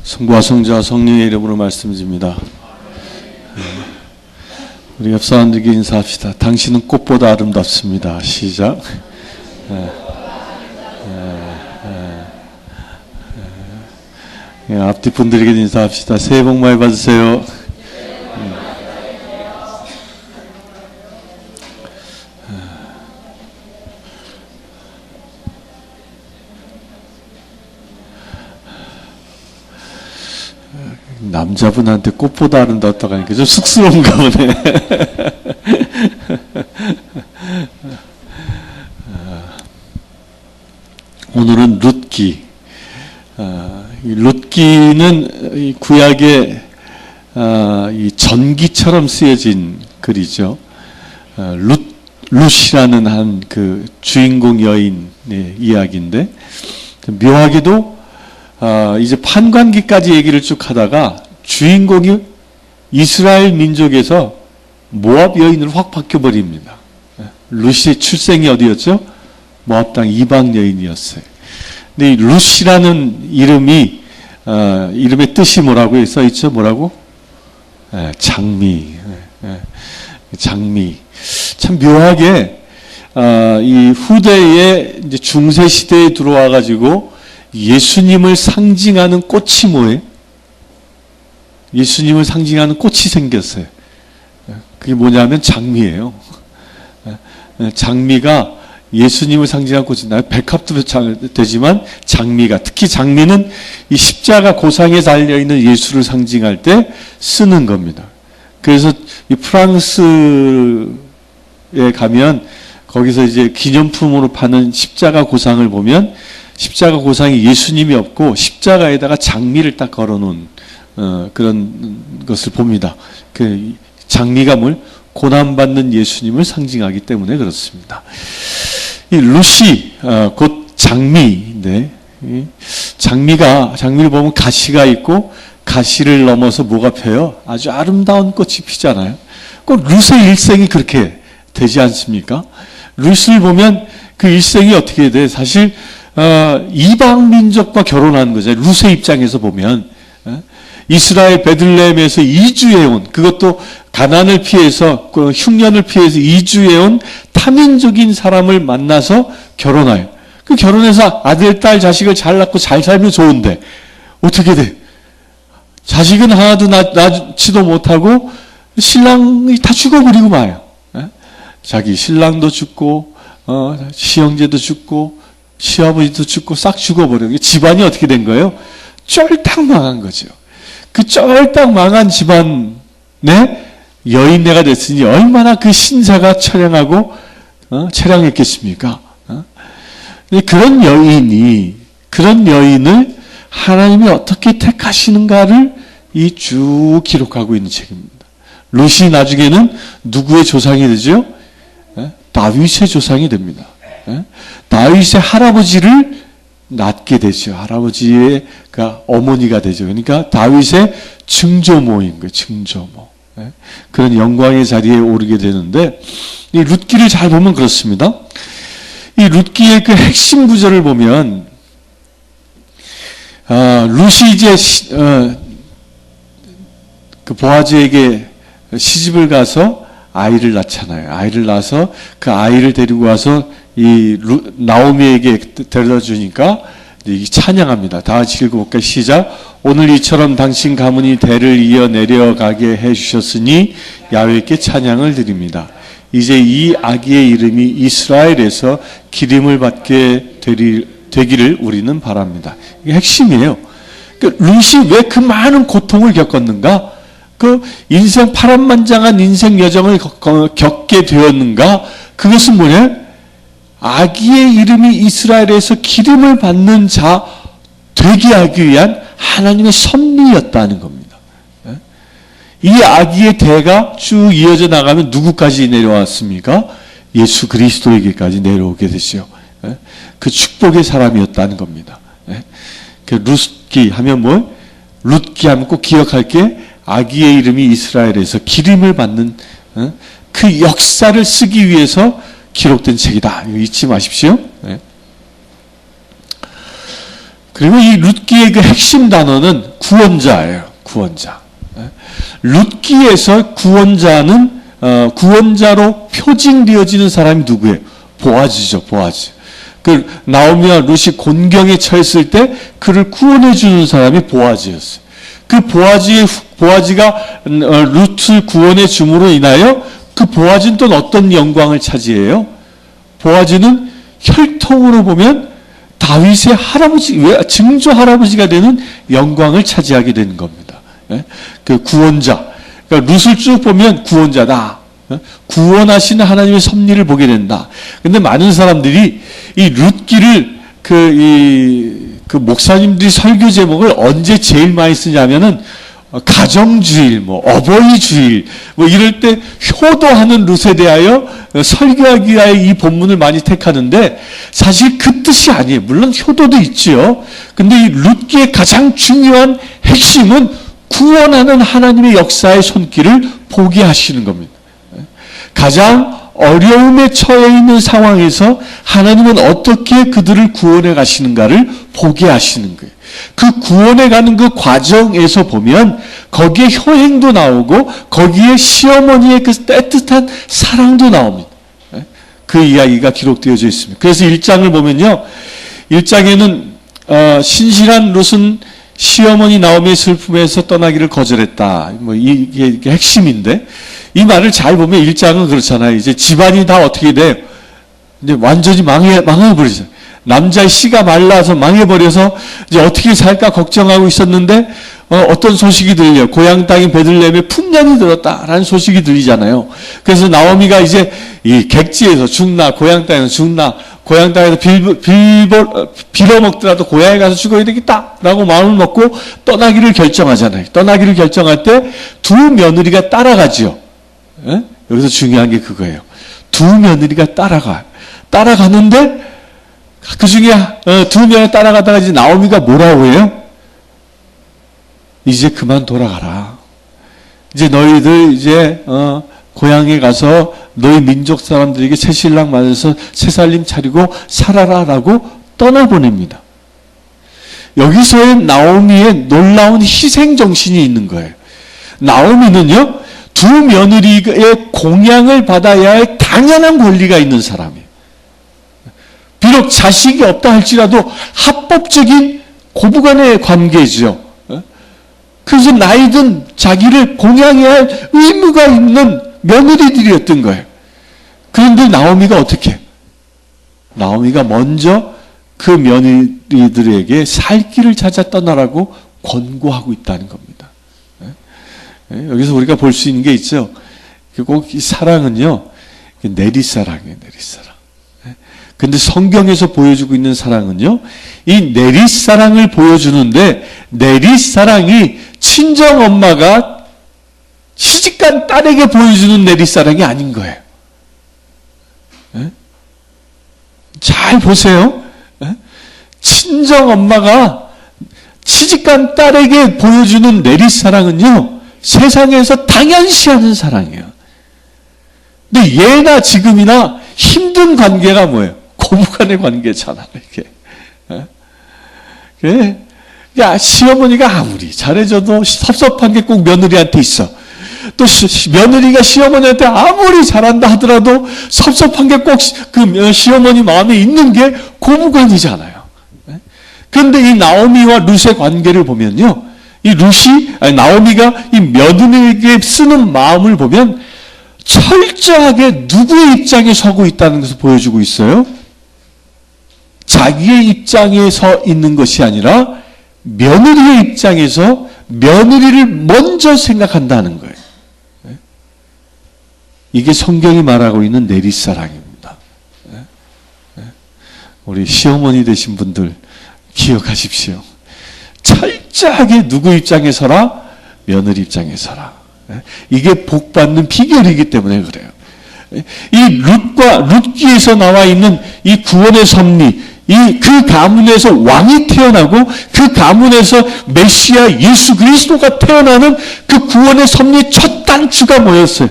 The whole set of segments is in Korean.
성부와 성자와 성령의 이름으로 말씀드립니다. 우리 옆 사람들에게 인사합시다. 당신은 꽃보다 아름답습니다. 시작. 앞뒤 분들에게 인사합시다. 새해 복 많이 받으세요. 남자분한테 꽃보다 아름답다고 하니까 좀 쑥스러운가 보네. 오늘은 룻기. 룻기는 구약의 이 전기처럼 쓰여진 글이죠. 룻이라는 한 그 주인공 여인의 이야기인데, 묘하게도 이제 판관기까지 얘기를 쭉 하다가 주인공이 이스라엘 민족에서 모압 여인으로 확 바뀌어버립니다. 룻의 출생이 어디였죠? 모압 땅 이방 여인이었어요. 근데 이 룻이라는 이름이 이름의 뜻이 뭐라고 써있죠? 뭐라고? 장미. 장미. 참 묘하게 이 후대에 이제 중세 시대에 들어와 가지고 예수님을 상징하는 꽃이 뭐예요? 예수님을 상징하는 꽃이 생겼어요. 그게 뭐냐면 장미예요. 장미가 예수님을 상징하는 꽃이 나요. 백합도 되지만 장미가, 특히 장미는 이 십자가 고상에 달려있는 예수를 상징할 때 쓰는 겁니다. 그래서 이 프랑스에 가면 거기서 이제 기념품으로 파는 십자가 고상을 보면 십자가 고상에 예수님이 없고 십자가에다가 장미를 딱 걸어놓은 그런 것을 봅니다. 그 장미가 뭘? 고난받는 예수님을 상징하기 때문에 그렇습니다. 이 룻이 곧 장미인데, 장미를 보면 가시가 있고 가시를 넘어서 뭐가 펴요? 아주 아름다운 꽃이 피잖아요. 꼭 룻의 일생이 그렇게 되지 않습니까? 룻을 보면 그 일생이 어떻게 돼? 사실 이방 민족과 결혼한 거죠. 룻의 입장에서 보면 이스라엘 베들레헴에서 이주해온, 그것도 가난을 피해서 흉년을 피해서 이주해온 타민족인 사람을 만나서 결혼해요. 그 결혼해서 아들, 딸, 자식을 잘 낳고 잘 살면 좋은데 어떻게 돼? 자식은 하나도 낳지도 못하고 신랑이 다 죽어버리고 마요. 자기 신랑도 죽고 시형제도 죽고 시아버지도 죽고 싹 죽어버려요. 집안이 어떻게 된 거예요? 쫄딱 망한 거죠. 그 쫄딱 망한 집안에 여인네가 됐으니 얼마나 그 신사가 처량하고 처량했겠습니까? 그런 여인을 하나님이 어떻게 택하시는가를 이 쭉 기록하고 있는 책입니다. 룻이 나중에는 누구의 조상이 되죠? 다윗의 조상이 됩니다. 다윗의 할아버지를 낳게 되죠. 할아버지의 어머니가 되죠. 그러니까 다윗의 증조모인 거예요. 증조모. 그런 영광의 자리에 오르게 되는데, 이 룻기를 잘 보면 그렇습니다. 이 룻기의 그 핵심 구절을 보면, 룻이 이제 그 보아즈에게 시집을 가서 아이를 낳잖아요. 아이를 낳아서 그 아이를 데리고 와서 이 나오미에게 데려다 주니까 찬양합니다. 다 같이 읽어볼까요? 시작. 오늘 이처럼 당신 가문이 대를 이어 내려가게 해주셨으니 야훼께 찬양을 드립니다. 이제 이 아기의 이름이 이스라엘에서 기림을 받게 되기를 우리는 바랍니다. 이게 핵심이에요. 룻이 왜 그 많은 고통을 겪었는가? 그 인생 파란만장한 인생 여정을 겪게 되었는가? 그것은 뭐냐? 아기의 이름이 이스라엘에서 기름을 받는 자 되게 하기 위한 하나님의 섭리였다는 겁니다. 이 아기의 대가 쭉 이어져 나가면 누구까지 내려왔습니까? 예수 그리스도에게까지 내려오게 되죠. 그 축복의 사람이었다는 겁니다. 그 룻기 하면 뭐? 룻기 하면 꼭 기억할 게 아기의 이름이 이스라엘에서 기름을 받는 그 역사를 쓰기 위해서 기록된 책이다. 이거 잊지 마십시오. 그리고 이 룻기의 그 핵심 단어는 구원자예요. 구원자. 룻기에서 구원자는 구원자로 표징되어지는 사람이 누구예요? 보아즈죠. 보아즈. 그 나오미와 룻이 곤경에 처했을 때 그를 구원해 주는 사람이 보아즈였어요. 그 보아즈가 룻을 구원해 줌으로 인하여 그 보아즈는 또 어떤 영광을 차지해요? 보아즈는 혈통으로 보면 다윗의 할아버지, 증조 할아버지가 되는 영광을 차지하게 되는 겁니다. 그 구원자. 그러니까 룻을 쭉 보면 구원자다. 구원하시는 하나님의 섭리를 보게 된다. 근데 많은 사람들이 이 룻기를 그 목사님들이 설교 제목을 언제 제일 많이 쓰냐면은 가정주일, 어버이주일, 이럴 때 효도하는 룻에 대하여 설교하기 위하여 이 본문을 많이 택하는데 사실 그 뜻이 아니에요. 물론 효도도 있지요. 근데 이 룻기의 가장 중요한 핵심은 구원하는 하나님의 역사의 손길을 보게 하시는 겁니다. 가장 어려움에 처해 있는 상황에서 하나님은 어떻게 그들을 구원해 가시는가를 보게 하시는 거예요. 그 구원해 가는 그 과정에서 보면 거기에 효행도 나오고 거기에 시어머니의 그 따뜻한 사랑도 나옵니다. 그 이야기가 기록되어져 있습니다. 그래서 1장을 보면요. 1장에는 신실한 룻은 시어머니 나오미의 슬픔에서 떠나기를 거절했다. 이게 핵심인데 이 말을 잘 보면 1장은 그렇잖아요. 이제 집안이 다 어떻게 돼요? 이제 완전히 망해버리죠. 남자의 씨가 말라서 망해버려서 이제 어떻게 살까 걱정하고 있었는데 어떤 소식이 들려요. 고향 땅인 베들레헴에 풍년이 들었다라는 소식이 들리잖아요. 그래서 나오미가 이제 이 객지에서 죽나 고향 땅에서 죽나 고향 땅에서 빌어먹더라도 고향에 가서 죽어야 되겠다라고 마음을 먹고 떠나기를 결정하잖아요. 떠나기를 결정할 때 두 며느리가 따라가죠. 예? 여기서 중요한 게 그거예요. 두 며느리가 따라가는데 그 중에 두 명이 따라가다가 이제 나오미가 뭐라고 해요? 이제 그만 돌아가라. 이제 너희들 이제 고향에 가서 너희 민족 사람들에게 새 신랑 맞아서 새 살림 차리고 살아라라고 떠나보냅니다. 여기서의 나오미의 놀라운 희생 정신이 있는 거예요. 나오미는요, 두 며느리의 공양을 받아야 할 당연한 권리가 있는 사람이에요. 비록 자식이 없다 할지라도 합법적인 고부간의 관계죠. 그래서 나이든 자기를 공양해야 할 의무가 있는 며느리들이었던 거예요. 그런데 나오미가 어떻게? 나오미가 먼저 그 며느리들에게 살 길을 찾아 떠나라고 권고하고 있다는 겁니다. 여기서 우리가 볼 수 있는 게 있죠. 꼭 이 사랑은요, 내리사랑이에요, 내리사랑. 근데 성경에서 보여주고 있는 사랑은요, 이 내리사랑을 보여주는데, 내리사랑이 친정엄마가 시집간 딸에게 보여주는 내리사랑이 아닌 거예요. 잘 보세요. 친정엄마가 시집간 딸에게 보여주는 내리사랑은요, 세상에서 당연시하는 사랑이에요. 근데 예나 지금이나 힘든 관계가 뭐예요? 고부간의 관계잖아, 이렇게. 야, 시어머니가 아무리 잘해줘도 섭섭한 게 꼭 며느리한테 있어. 또 며느리가 시어머니한테 아무리 잘한다 하더라도 섭섭한 게 꼭 그 시어머니 마음에 있는 게 고부간이잖아요. 그런데 이 나오미와 룻의 관계를 보면요, 이 나오미가 이 며느리에게 쓰는 마음을 보면 철저하게 누구의 입장에 서고 있다는 것을 보여주고 있어요. 자기의 입장에 서 있는 것이 아니라 며느리의 입장에서 며느리를 먼저 생각한다는 거예요. 이게 성경이 말하고 있는 내리사랑입니다. 우리 시어머니 되신 분들 기억하십시오. 철저하게 누구 입장에 서라? 며느리 입장에 서라. 이게 복받는 비결이기 때문에 그래요. 이 룻기에서 나와 있는 이 구원의 섭리, 그 가문에서 왕이 태어나고 그 가문에서 메시아 예수 그리스도가 태어나는 그 구원의 섭리 첫 단추가 뭐였어요?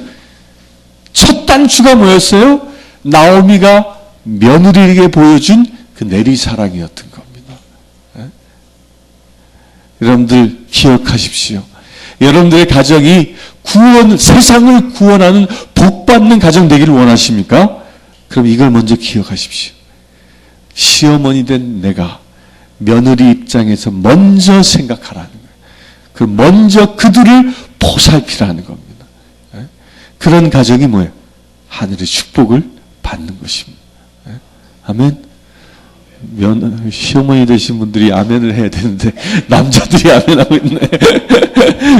첫 단추가 뭐였어요? 나오미가 며느리에게 보여준 그 내리사랑이었던 겁니다. 여러분들 기억하십시오. 여러분들의 가정이 세상을 구원하는 복받는 가정 되기를 원하십니까? 그럼 이걸 먼저 기억하십시오. 시어머니 된 내가 며느리 입장에서 먼저 생각하라는 거예요. 그럼 먼저 그들을 보살피라는 겁니다. 그런 가정이 뭐예요? 하늘의 축복을 받는 것입니다. 아멘. 시어머니 되신 분들이 아멘을 해야 되는데 남자들이 아멘하고 있네.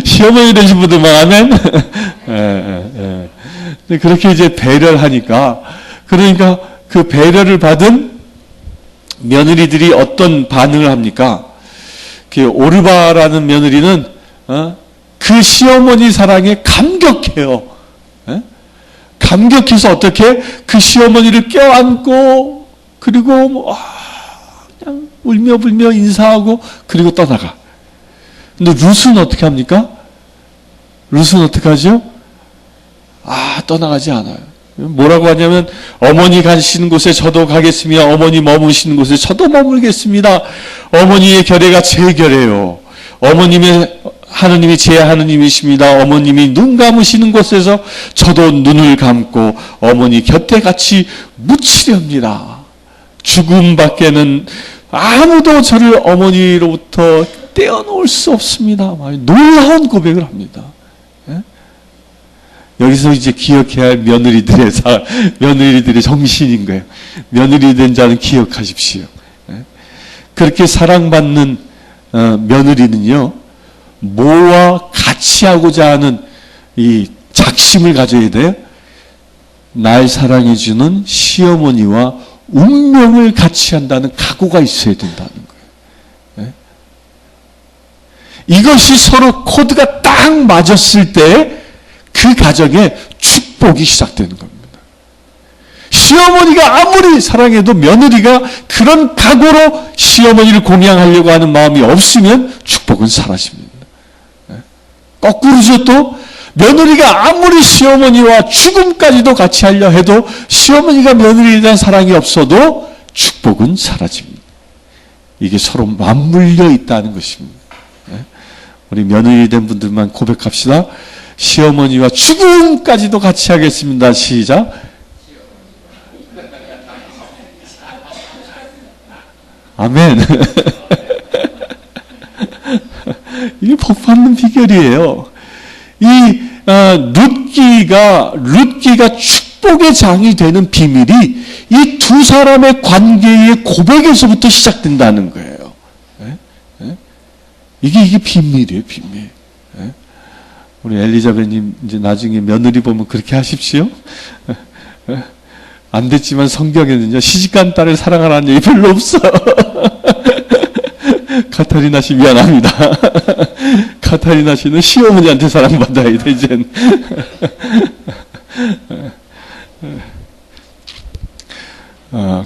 시어머니 되신 분들만 아멘. 그렇게 이제 배려를 하니까, 그러니까 그 배려를 받은 며느리들이 어떤 반응을 합니까? 그 오르바라는 며느리는 그 시어머니 사랑에 감격해요. 감격해서 어떻게 그 시어머니를 껴안고, 그리고 그냥 울며 불며 인사하고 그리고 떠나가. 근데 룻은 어떻게 합니까? 룻은 어떻게 하죠? 떠나가지 않아요. 뭐라고 하냐면, 어머니 가시는 곳에 저도 가겠으며 어머니 머무시는 곳에 저도 머물겠습니다. 어머니의 결례가 제 결례요. 하느님이 제 하느님이십니다. 어머님이 눈 감으시는 곳에서 저도 눈을 감고 어머니 곁에 같이 묻히렵니다. 죽음 밖에는 아무도 저를 어머니로부터 떼어놓을 수 없습니다. 놀라운 고백을 합니다. 여기서 이제 기억해야 할 며느리들의 정신인 거예요. 며느리 된 자는 기억하십시오. 그렇게 사랑받는 며느리는요, 뭐와 같이 하고자 하는 이 작심을 가져야 돼요. 날 사랑해주는 시어머니와 운명을 같이 한다는 각오가 있어야 된다는 거예요. 이것이 서로 코드가 딱 맞았을 때 그 가정에 축복이 시작되는 겁니다. 시어머니가 아무리 사랑해도 며느리가 그런 각오로 시어머니를 공양하려고 하는 마음이 없으면 축복은 사라집니다. 거꾸로죠. 또 며느리가 아무리 시어머니와 죽음까지도 같이 하려 해도 시어머니가 며느리에 대한 사랑이 없어도 축복은 사라집니다. 이게 서로 맞물려 있다는 것입니다. 우리 며느리 된 분들만 고백합시다. 시어머니와 죽음까지도 같이 하겠습니다. 시작. 아멘. 이게 복받는 비결이에요. 이 룻기가 축복의 장이 되는 비밀이 이 두 사람의 관계의 고백에서부터 시작된다는 거예요. 이게 비밀이에요, 비밀. 우리 엘리자벳님 이제 나중에 며느리 보면 그렇게 하십시오. 안 됐지만 성경에는요, 시집간 딸을 사랑하라는 얘기 별로 없어. 카타리나 씨 미안합니다. 카타리나 씨는 시어머니한테 사랑받아야 돼, 이젠.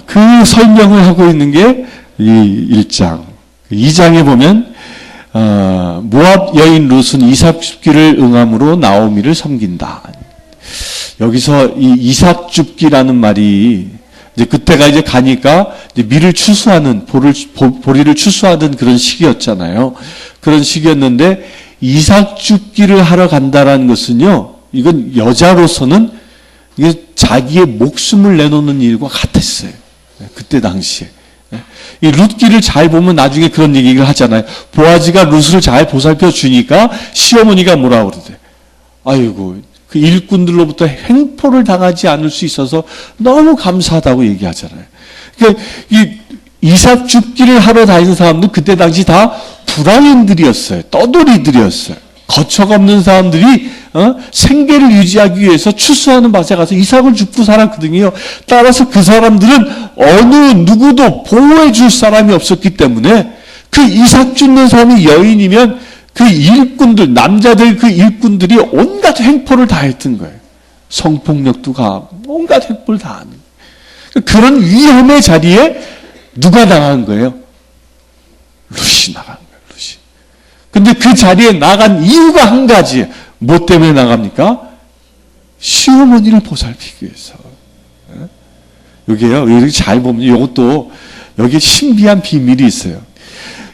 그 설명을 하고 있는 게 이 1장. 2장에 보면 모압 여인 룻은 이삭 줍기를 응함으로 나오미를 섬긴다. 여기서 이 이삭 줍기라는 말이 이제 그때가 이제 가니까 이제 밀을 추수하는 보리를 추수하던 그런 시기였잖아요. 그런 시기였는데 이삭 줍기를 하러 간다라는 것은요, 이건 여자로서는 이게 자기의 목숨을 내놓는 일과 같았어요. 그때 당시에. 이 룻기를 잘 보면 나중에 그런 얘기를 하잖아요. 보아즈가 룻을 잘 보살펴 주니까 시어머니가 뭐라고 그러대. 아이고, 그 일꾼들로부터 횡포를 당하지 않을 수 있어서 너무 감사하다고 얘기하잖아요. 그러니까 이 이삭 줍기를 하러 다니는 사람들 그때 당시 다 불황인들이었어요. 떠돌이들이었어요. 거처가 없는 사람들이 생계를 유지하기 위해서 추수하는 밭에 가서 이삭을 줍고 살았거든요. 따라서 그 사람들은 어느 누구도 보호해 줄 사람이 없었기 때문에 그 이삭 줍는 사람이 여인이면 그 일꾼들, 남자들 그 일꾼들이 온갖 횡포를 다 했던 거예요. 성폭력도 가하고 온갖 횡포를 다 하는 거예요. 그런 위험의 자리에 누가 나간 거예요? 룻이 나간 거예요. 룻이. 근데 그 자리에 나간 이유가 한 가지예요. 뭐 때문에 나갑니까? 시어머니를 보살피기 위해서. 여기에요. 여기 잘 보면 이것도 여기 신비한 비밀이 있어요.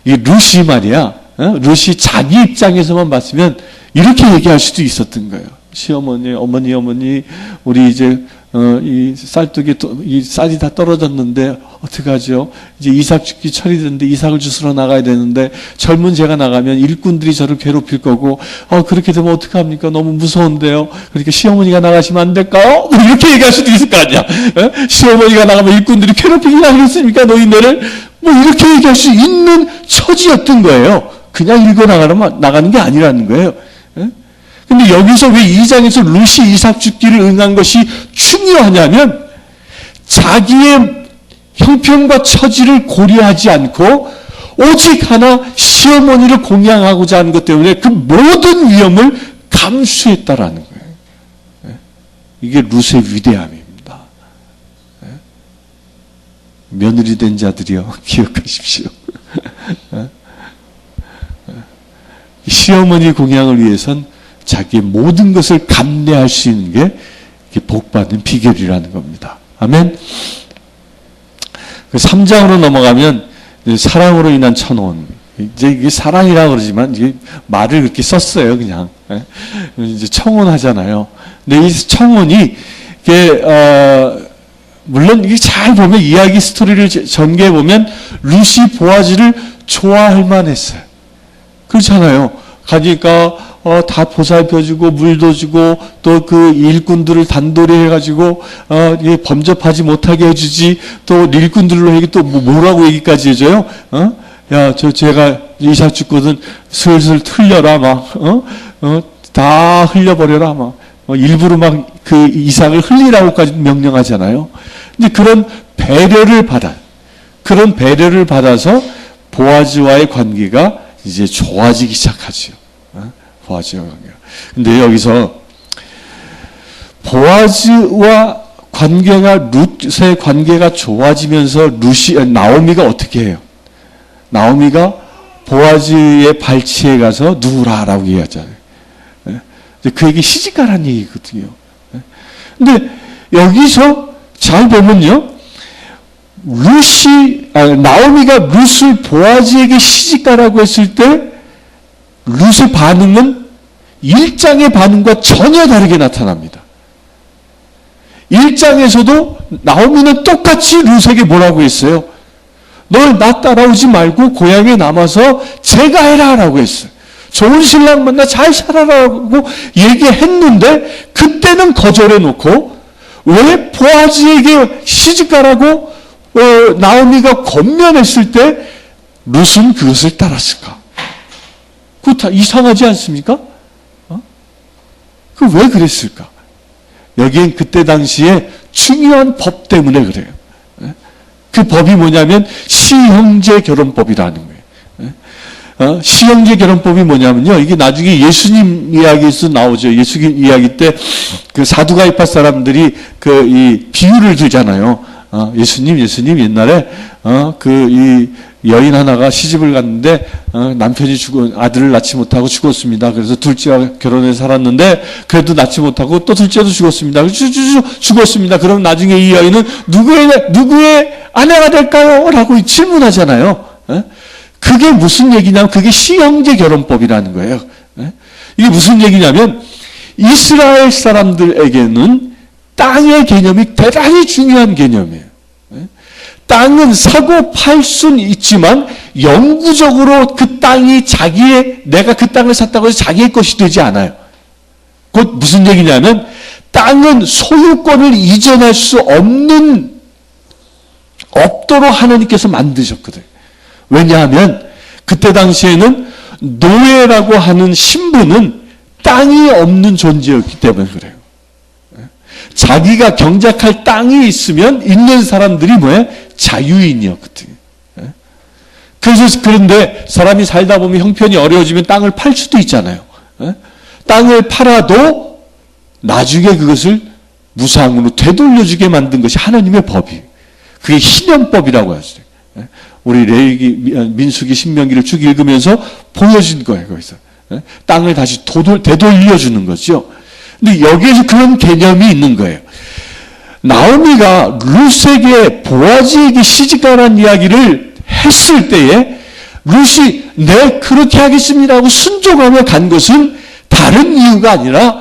이 룻이 말이야, 룻이 자기 입장에서만 봤으면 이렇게 얘기할 수도 있었던 거예요. 시어머니, 어머니, 우리 이제 이 쌀떡이 이 쌀이 다 떨어졌는데 어떡하죠? 이제 이삭 죽기 철이 됐는데 이삭을 주스러 나가야 되는데 젊은 제가 나가면 일꾼들이 저를 괴롭힐 거고 그렇게 되면 어떡합니까? 너무 무서운데요. 그러니까 시어머니가 나가시면 안 될까요? 뭐 이렇게 얘기할 수도 있을 거 아니야. 시어머니가 나가면 일꾼들이 괴롭히기나 하겠습니까? 너희들을 뭐 이렇게 얘기할 수 있는 처지였던 거예요. 그냥 읽어 나가는 게 아니라는 거예요. 근데 여기서 왜 2장에서 룻이 이삭 죽기를 응한 것이 중요하냐면 자기의 형편과 처지를 고려하지 않고 오직 하나 시어머니를 공양하고자 하는 것 때문에 그 모든 위험을 감수했다라는 거예요. 이게 룻의 위대함입니다. 며느리 된 자들이요, 기억하십시오. 시어머니 공양을 위해선 자기의 모든 것을 감내할 수 있는 게 복받는 비결이라는 겁니다. 아멘. 3장으로 넘어가면 사랑으로 인한 천혼. 이제 이게 사랑이라고 그러지만 이게 말을 그렇게 썼어요, 그냥. 이제 청혼하잖아요. 근데 이 청혼이 이게 물론 이게 잘 보면 이야기 스토리를 전개해 보면 룻이 보아즈를 좋아할 만했어요. 그렇잖아요. 가니까 다 보살펴주고 물도 주고 또 그 일꾼들을 단돌이 해가지고 범접하지 못하게 해주지, 또 일꾼들로 얘기 또 뭐라고 얘기까지 해줘요. 야, 제가 이삭 죽거든 슬슬 흘려라 막 다 흘려버려라 막 일부러 막 그 이삭을 흘리라고까지 명령하잖아요. 근데 그런 배려를 받아서 보아즈와의 관계가 이제 좋아지기 시작하죠. 보아즈와 관계가. 근데 여기서 보아즈와 관계가 룻의 관계가 좋아지면서 나오미가 어떻게 해요? 나오미가 보아즈의 발치에 가서 누우라라고 얘기하잖아요. 그에게 시집가라는 얘기거든요. 근데 여기서 잘 보면요, 나오미가 룻을 보아즈에게 시집가라고 했을 때 룻의 반응은 1장의 반응과 전혀 다르게 나타납니다. 1장에서도 나오미는 똑같이 룻에게 뭐라고 했어요? 널 나 따라오지 말고 고향에 남아서 제가 해라 라고 했어요. 좋은 신랑 만나 잘 살아라고 얘기했는데 그때는 거절해 놓고 왜 보아즈에게 시집가라고 나오미가 권면했을 때 룻은 그것을 따랐을까? 그거 다 이상하지 않습니까? 그 왜 그랬을까? 여기엔 그때 당시에 중요한 법 때문에 그래요. 그 법이 뭐냐면 시형제 결혼법이라는 거예요. 시형제 결혼법이 뭐냐면요, 이게 나중에 예수님 이야기에서 나오죠. 예수님 이야기 때 그 사두가이파 사람들이 이 비유를 들잖아요. 예수님 옛날에 이 여인 하나가 시집을 갔는데 남편이 아들을 낳지 못하고 죽었습니다. 그래서 둘째와 결혼해서 살았는데 그래도 낳지 못하고 또 둘째도 죽었습니다. 죽었습니다. 그럼 나중에 이 여인은 누구의 아내가 될까요? 라고 질문하잖아요. 그게 무슨 얘기냐면 그게 시형제 결혼법이라는 거예요. 이게 무슨 얘기냐면 이스라엘 사람들에게는 땅의 개념이 대단히 중요한 개념이에요. 땅은 사고 팔 수는 있지만 영구적으로 그 땅이 내가 그 땅을 샀다고 해서 자기의 것이 되지 않아요. 곧 무슨 얘기냐면 땅은 소유권을 이전할 수 없도록 하나님께서 만드셨거든요. 왜냐하면 그때 당시에는 노예라고 하는 신분은 땅이 없는 존재였기 때문에 그래요. 자기가 경작할 땅이 있는 사람들이 뭐예요? 자유인이었거든요. 그런데 사람이 살다 보면 형편이 어려워지면 땅을 팔 수도 있잖아요. 땅을 팔아도 나중에 그것을 무상으로 되돌려주게 만든 것이 하나님의 법이에요. 그게 희년법이라고 하죠. 우리 레위기, 민수기, 신명기를 쭉 읽으면서 보여진 거예요. 거기서 땅을 다시 되돌려주는 거죠. 근데 여기에서 그런 개념이 있는 거예요. 나오미가 룻에게 보아즈에게 시집가라는 이야기를 했을 때에 룻이 네 그렇게 하겠습니다 하고 순종하며 간 것은 다른 이유가 아니라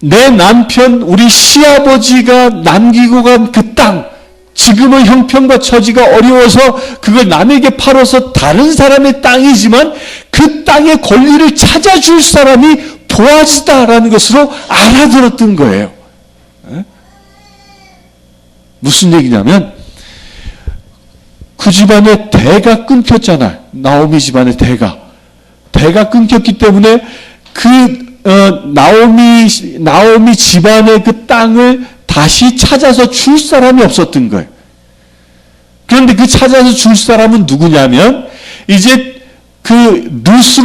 내 남편, 우리 시아버지가 남기고 간 그 땅, 지금은 형편과 처지가 어려워서 그걸 남에게 팔아서 다른 사람의 땅이지만 그 땅의 권리를 찾아줄 사람이 보아즈다라는 것으로 알아들었던 거예요. 무슨 얘기냐면 그 집안의 대가 끊겼잖아요. 나오미 집안의 대가 끊겼기 때문에 나오미 집안의 그 땅을 다시 찾아서 줄 사람이 없었던 거예요. 그런데 그 찾아서 줄 사람은 누구냐면 이제 그 룻의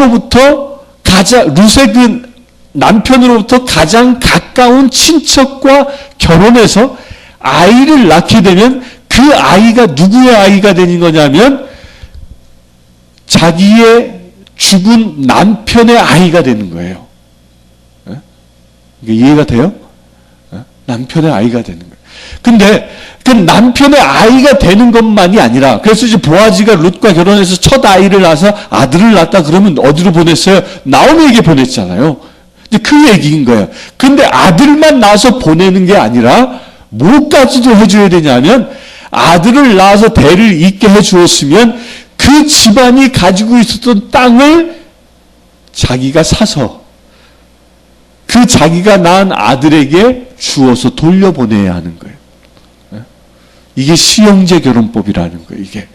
그 남편으로부터 가장 가까운 친척과 결혼해서 아이를 낳게 되면 그 아이가 누구의 아이가 되는 거냐면 자기의 죽은 남편의 아이가 되는 거예요. 이게 이해가 돼요? 남편의 아이가 되는 거예요. 근데 그 남편의 아이가 되는 것만이 아니라 그래서 이제 보아지가 룻과 결혼해서 첫 아이를 낳아서 아들을 낳았다 그러면 어디로 보냈어요? 나오미에게 보냈잖아요. 이제 그 얘기인 거예요. 근데 아들만 낳아서 보내는 게 아니라 뭐까지도 해줘야 되냐면 아들을 낳아서 대를 잇게 해주었으면 그 집안이 가지고 있었던 땅을 자기가 사서 그 자기가 낳은 아들에게 주어서 돌려보내야 하는 거예요. 이게 시형제 결혼법이라는 거예요. 이게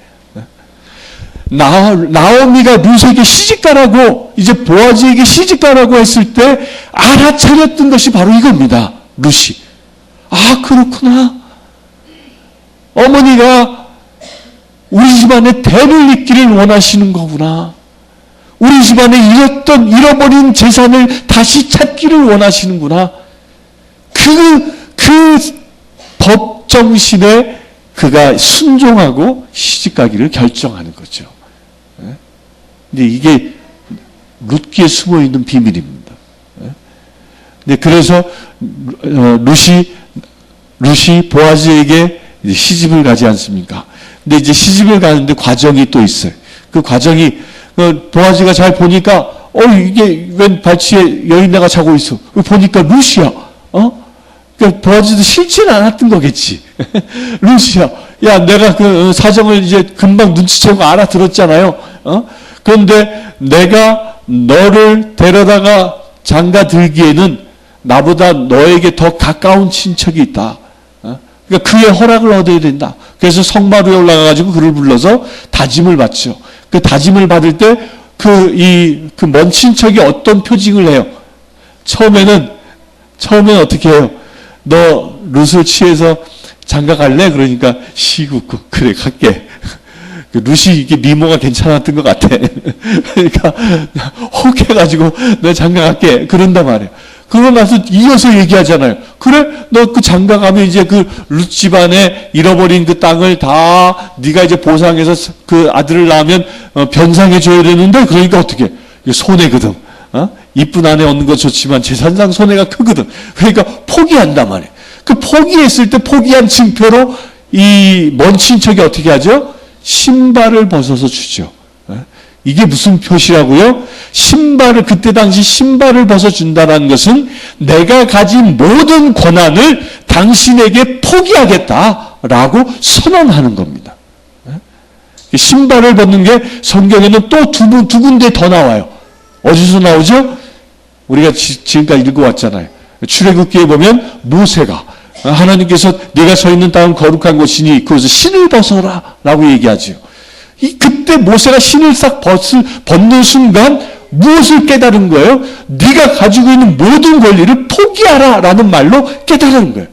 나오미가 룻에게 시집가라고 이제 보아즈에게 시집가라고 했을 때 알아차렸던 것이 바로 이겁니다. 룻이 그렇구나. 어머니가 우리 집안에 대를 잇기를 원하시는 거구나. 우리 집안에 잃어버린 재산을 다시 찾기를 원하시는구나. 그 법정신에 그가 순종하고 시집가기를 결정하는 거죠. 근데 이게 룻기에 숨어있는 비밀입니다. 근데 그래서 룻이 보아즈에게 시집을 가지 않습니까? 근데 이제 시집을 가는데 과정이 또 있어요. 그 과정이 보아즈가 잘 보니까 이게 웬 발치에 여인네가 자고 있어. 보니까 룻이야. 그러니까 보아즈도 싫지는 않았던 거겠지. 룻이야. 야, 내가 그 사정을 이제 금방 눈치채고 알아들었잖아요. 그런데 내가 너를 데려다가 장가 들기에는 나보다 너에게 더 가까운 친척이 있다. 그러니까 그의 허락을 얻어야 된다. 그래서 성마루에 올라가가지고 그를 불러서 다짐을 받죠. 그 다짐을 받을 때 그 먼 친척이 어떤 표징을 해요? 처음에는 어떻게 해요? 너 룻을 취해서 장가 갈래? 그러니까 시구고 그래 갈게. 룻이 이게 미모가 괜찮았던 것 같아. 그러니까 혹해가지고 너 장가 갈게. 그런단 말이에요. 그러고 나서 이어서 얘기하잖아요. 그래, 너 그 장가 가면 이제 그 룻 집안에 잃어버린 그 땅을 다 네가 이제 보상해서 그 아들을 낳으면 변상해 줘야 되는데 그러니까 어떻게? 이게 손해거든. 이쁜 아내 얻는 거 좋지만 재산상 손해가 크거든. 그러니까 포기한단 말이에요. 그 포기했을 때 포기한 징표로 이 먼 친척이 어떻게 하죠? 신발을 벗어서 주죠. 이게 무슨 표시라고요? 그때 당시 신발을 벗어준다는 것은 내가 가진 모든 권한을 당신에게 포기하겠다라고 선언하는 겁니다. 신발을 벗는 게 성경에는 또 두 군데 더 나와요. 어디서 나오죠? 우리가 지금까지 읽어왔잖아요. 출애굽기에 보면 모세가 하나님께서 네가 서 있는 땅은 거룩한 곳이니 그것을 신을 벗어라 라고 얘기하죠. 그때 모세가 신을 싹 벗는 순간 무엇을 깨달은 거예요? 네가 가지고 있는 모든 권리를 포기하라 라는 말로 깨달은 거예요.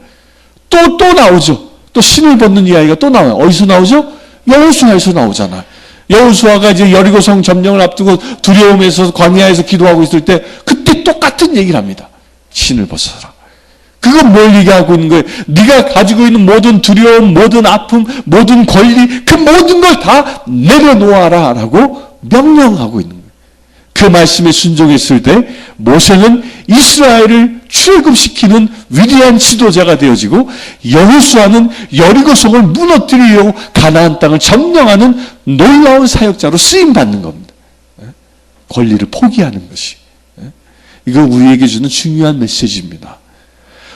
또 나오죠. 또 신을 벗는 이야기가 또 나와요. 어디서 나오죠? 여호수아에서 나오잖아요. 여호수아가 이제 여리고성 점령을 앞두고 두려움에서 광야에서 기도하고 있을 때 그때 똑같은 얘기를 합니다. 신을 벗어라. 그건 뭘 얘기하고 있는 거예요? 네가 가지고 있는 모든 두려움, 모든 아픔, 모든 권리, 그 모든 걸 다 내려놓아라 라고 명령하고 있는 거예요. 그 말씀에 순종했을 때 모세는 이스라엘을 출애굽시키는 위대한 지도자가 되어지고 여호수아는 여리고성을 무너뜨리려고 가나안 땅을 점령하는 놀라운 사역자로 쓰임받는 겁니다. 권리를 포기하는 것이. 이거 우리에게 주는 중요한 메시지입니다.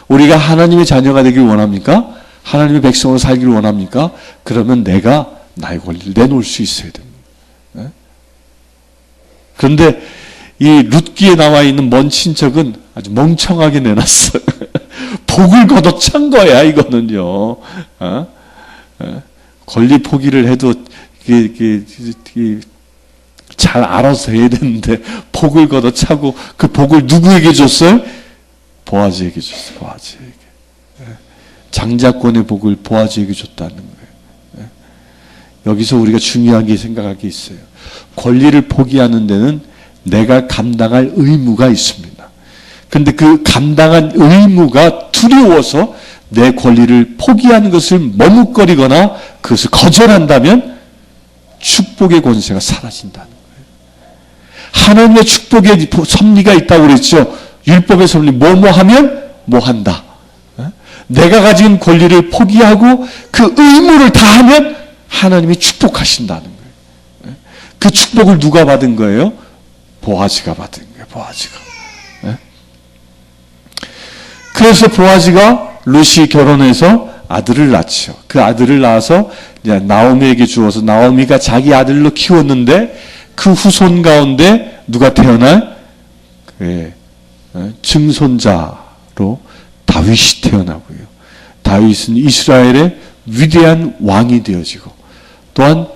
우리가 하나님의 자녀가 되길 원합니까? 하나님의 백성으로 살기를 원합니까? 그러면 내가 나의 권리를 내놓을 수 있어야 됩니다. 그런데 이 룻기에 나와 있는 먼 친척은 아주 멍청하게 내놨어요. 복을 걷어찬 거야, 이거는요. 권리 포기를 해도 잘 알아서 해야 되는데 복을 걷어차고 그 복을 누구에게 줬어요? 보아즈에게 줬어요. 보아즈에게. 장자권의 복을 보아즈에게 줬다는 거예요. 여기서 우리가 중요하게 생각할 게 있어요. 권리를 포기하는 데는 내가 감당할 의무가 있습니다. 근데 그 감당한 의무가 두려워서 내 권리를 포기하는 것을 머뭇거리거나 그것을 거절한다면 축복의 권세가 사라진다는 거예요. 하나님의 축복의 섭리가 있다고 그랬죠. 율법의 섭리, 뭐뭐 하면 뭐 한다. 내가 가진 권리를 포기하고 그 의무를 다하면 하나님이 축복하신다는 거예요. 그 축복을 누가 받은 거예요? 보아즈가 받은 거예요. 보아즈가. 그래서 보아즈가 룻이 결혼해서 아들을 낳죠. 그 아들을 낳아서 이제 나오미에게 주어서 나오미가 자기 아들로 키웠는데 그 후손 가운데 누가 태어나? 증손자로 다윗이 태어나고요. 다윗은 이스라엘의 위대한 왕이 되어지고 또한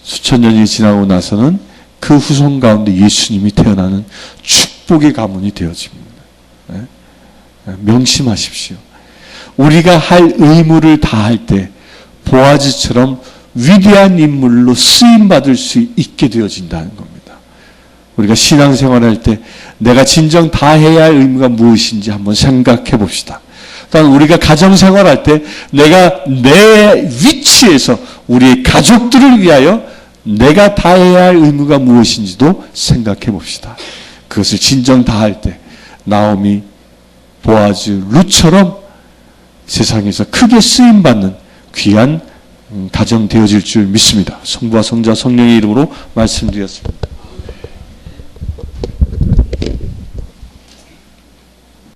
수천 년이 지나고 나서는 그 후손 가운데 예수님이 태어나는 축복의 가문이 되어집니다. 명심하십시오. 우리가 할 의무를 다할 때 보아즈처럼 위대한 인물로 쓰임받을 수 있게 되어진다는 겁니다. 우리가 신앙생활할 때 내가 진정 다해야 할 의무가 무엇인지 한번 생각해 봅시다. 또한 우리가 가정생활할 때 내가 내 위치에서 우리의 가족들을 위하여 내가 다해야 할 의무가 무엇인지도 생각해 봅시다. 그것을 진정 다할 때 나오미, 보아즈, 룻처럼 세상에서 크게 쓰임받는 귀한 가정 되어질 줄 믿습니다. 성부와 성자 성령의 이름으로 말씀드렸습니다.